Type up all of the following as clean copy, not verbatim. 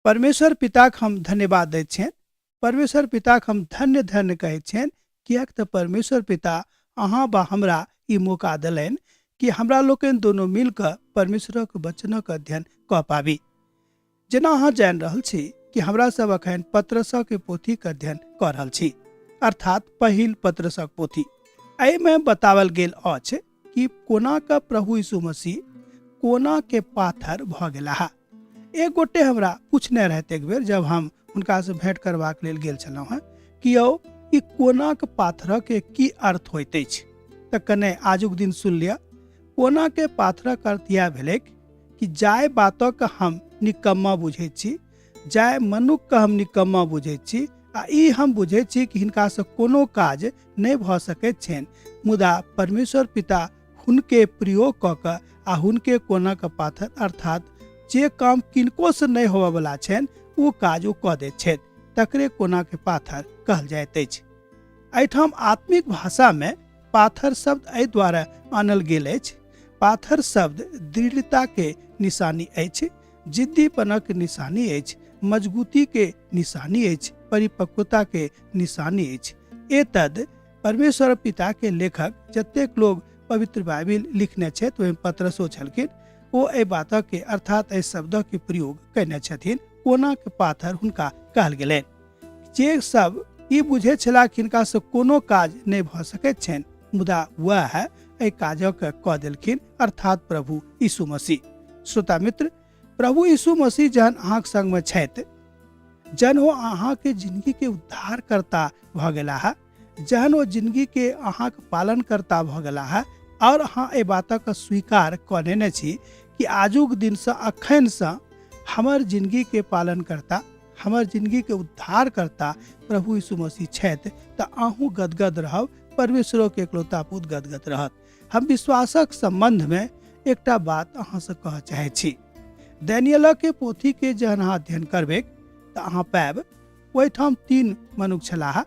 परमेश्वर पिताक हम धन्यवाद दैत छियनि। परमेश्वर पिताक हम धन्य धन्य कहैत छियनि, किएक तऽ परमेश्वर पिता अहाँ बा हमरा ई मौका देलनि कि हमरा लोकनि दोनों मिलकर परमेश्वरक वचनक अध्ययन कऽ पाबी। जेना अहाँ जानि रहल छी कि हमरा सब अखन पत्रसक पोथीक अध्ययन कऽ रहल छी, अर्थात पहिल पत्रसक पोथी। एहिमे बतावल गेल अछि कि कोना कऽ प्रभु यीशु मसीह कोना के पाथर भऽ गेलाह। एक गोटे हमरा पूछने रहते एक बेर, जब हम हुनका से भेंट करबाक लेल गेल छलहुँ हैं, कि यौ ई कोनाक पाथरक के की अर्थ होइत अछि। तऽ कने आजुक दिन सुन लिअ। कोना के पाथरक अर्थ यह भेलै कि जाय बातक हम निकम्मा बुझैत छी, जाय मनुख हम निकम्मा बुझैत छी, आ ई हम बुझैत छी कि हिनका से कोनो काज नहीं भऽ सकैत छनि, मुदा परमेश्वर पिता हुनके प्रयोग कऽ कऽ आ हुनके कोना के पाथर अर्थात जे काम किनको से नहीं होबऽ वाला छनि ओ काज ओ कऽ दैत छथि, तकरे कोना के पाथर कहल जाइत अछि। एहिठाम आत्मिक भाषा में पाथर शब्द एहि द्वारा आनल गेल अछि। पाथर शब्द दृढ़ता के निशानी अछि, जिद्दीपनक निशानी अछि, मजबूती के निशानी अछि, परिपक्वता के निशानी अछि। एतद परमेश्वर पिता के लेखक जतेक लोग पवित्र बाइबिल लिखने छथि, ओहिमे पतरसो छलखिन, ओ एहि बातक के अर्थात एहि शब्दक के प्रयोग कयने छथिन। कोना के पाथर हुनका कहल गेलनि। जे सब ई बुझे छला कि हिनका से कोनो काज नहीं भऽ सकैत छनि, मुदा वह एहि काजक कऽ देलखिन, अर्थात प्रभु यीशु मसीह। श्रोता मित्र, प्रभु यीशु मसीह जहन अहाँक संग में छथि, जहन ओ अहाँ के जिंदगी के उद्धार करता भऽ गेला है, जहन ओ जिंदगी के अहाँ के पालन करता भऽ गेला है, और अहाँ एहि बातक स्वीकार कऽ लेने छी कि आजुक दिन से अखन से हमर जिंदगी के पालन करता, हमर जिंदगी के उद्धार करता प्रभु यीशु मसीह छथि, तऽ अहूँ गदगद रहब, परमेश्वरों के एकलौता पुत गदगद रहत। हम विश्वासक संबंध में एकटा बात अहाँ से कह चाहे छी। दानियेल के पोथी के जहन अहाँ अध्ययन करबे तऽ अहाँ पाएब ओहिठाम 3 मनुष्य छलाह,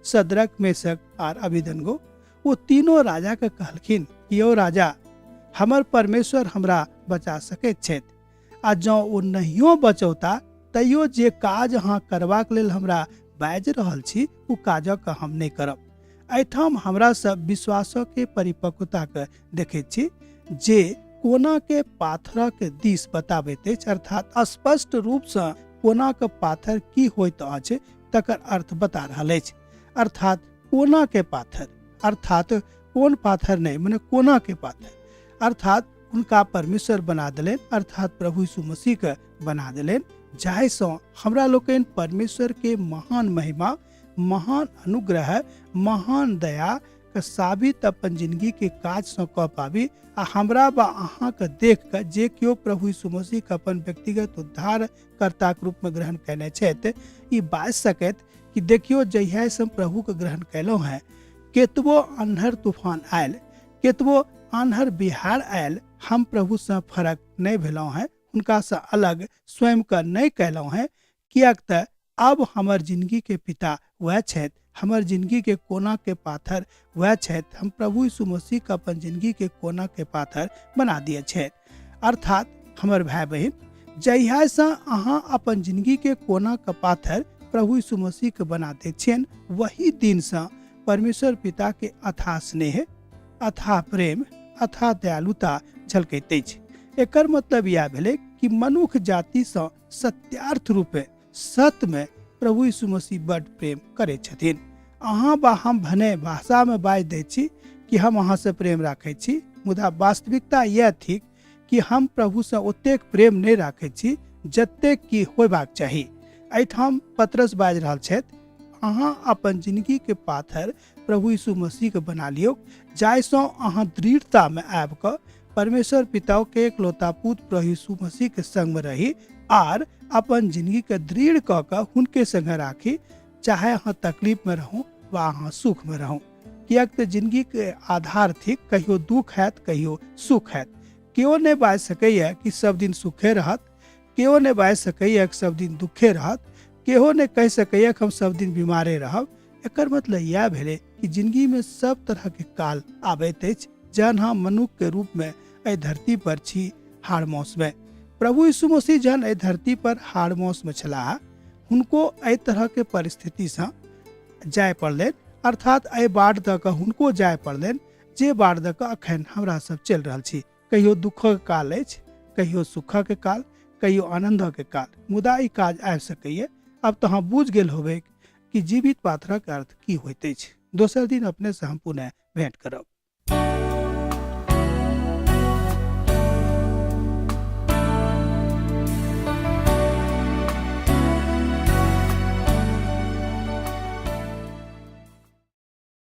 सदरक, मेशक आर अबेदनगो। वो तीनों राजा के कहलखिन कि यौ राजा, हमर परमेश्वर हमरा बचा सकैत छथि, आ जँ ओ नहियो बचौता तैयो जे काज अहाँ करबाक लेल हमरा बाजि रहल छी ओ काजक हम नहीं करब। एहिठाम हमरा सब विश्वासक के परिपक्वता के देखैत छी, जे कोना के पाथरक दिश बताबैत अछि, अर्थात स्पष्ट रूप से कोना के पाथर की होइत अछि तकर अर्थ बता रहल अछि। अर्थात कोना के पाथर अर्थात कोन पाथर नहीं, माने कोना के पाथर अर्थात उनका परमेश्वर बना दिलेन, अर्थात प्रभु यीशु मसीह के बना दिलेन, जाहिसँ हमरा लोकनि परमेश्वर के महान महिमा, महान अनुग्रह, महान दया के साबित अपन जिंदगी के काज से कऽ पाबी। आ हमरा बा अहाँ के देख के जे केओ प्रभु यीशु मसीह के अपन व्यक्तिगत उद्धार कर्ता के रूप में ग्रहण कयने छथि, ई बाजि सकैत कि देखियो जहिया से हम प्रभु के ग्रहण कयलहुँ हैं, केतबो अन्हर तूफान आयल, केतबो आन्हर बिहार आयल, हम प्रभु से फर्क नहीं भेलहुँ हैं, हुनका से अलग स्वयं का नहीं कहलहुँ हैं, किएक तऽ अब हमर जिंदगी के पिता वह छथि, हमर जिंदगी के कोना के पाथर वह छथि। हम प्रभु यीशु मसीह के अपन जिंदगी के कोना के पाथर बना दिए छथि। अर्थात हमर भाई बहन, जहिया से अहाँ अपन जिंदगी के कोना के पाथर प्रभु यीशु मसीह के बना दे छियन, वही दिन से परमेश्वर पिता के अथाह स्नेह, अथाह प्रेम, अथाह दयालुता झलकैत अछि। एकर मतलब यह भेलै कि मनुष्य जाति से सत्यार्थ रूपे सत्य में प्रभु यीशु मसीह बड़ प्रेम करे छथिन। अहाँ बा हम भने भाषा में बाजि दै छी कि हम अहाँ से प्रेम राखै छी, मुदा वास्तविकता यह थिक कि हम प्रभु से ओतेक प्रेम नहीं राखै छी जतेक कि होयबाक चाही। एहिठाम पतरस बाजि रहल छथि, अहाँ अपन जिंदगी के पाथर प्रभु यीशु मसीह के बना लियो, जाहिसँ अहाँ दृढ़ता में आबि कऽ परमेश्वर पिता के एकलौता पुत्र प्रभु यीशु मसीह के संग में रही, आर अपन जिंदगी के दृढ़ कऽ कऽ हुनके संगे राखी, चाहे अहाँ तकलीफ में रहूँ वा अहाँ सुख में रहूँ। किएक तऽ जिंदगी के आधार थिक, कहियो दुख हैत कहियो सुख हैत। केओ नहीं बाजि सकैए कि सब दिन सुखे रहत, केओ नहीं बाजि सकैए कि सब दिन दुखे रहत, केओ नहीं कहि सकैए कि हम सब दिन बीमारे रहब। एकर मतलब यह भेलै कि जिंदगी में सब तरह के काल आबैत अछि, जहन हम मनुष्य के रूप में एहि धरती पर छी हाड़ मौस में। प्रभु यीशु मसीह जहन एहि धरती पर हाड़मौस में छलाह, हुनको एहि तरह के परिस्थिति से जाय पड़लनि, अर्थात एहि बाढ़ दऽ कऽ हुनको जाय पड़लनि जे बाढ़ दऽ कऽ अखन हमरा सब चलि रहल छी। कहियो दुखक काल अछि, कहियो सुखक काल, कहियो आनंदक काल, मुदा ई काज आबि सकैए। अब तो अहाँ बुझ गेल होबे कि जीवित पात्रक अर्थ की होइत अछि। दोसर दिन अपने से हम पुनः भेंट करब।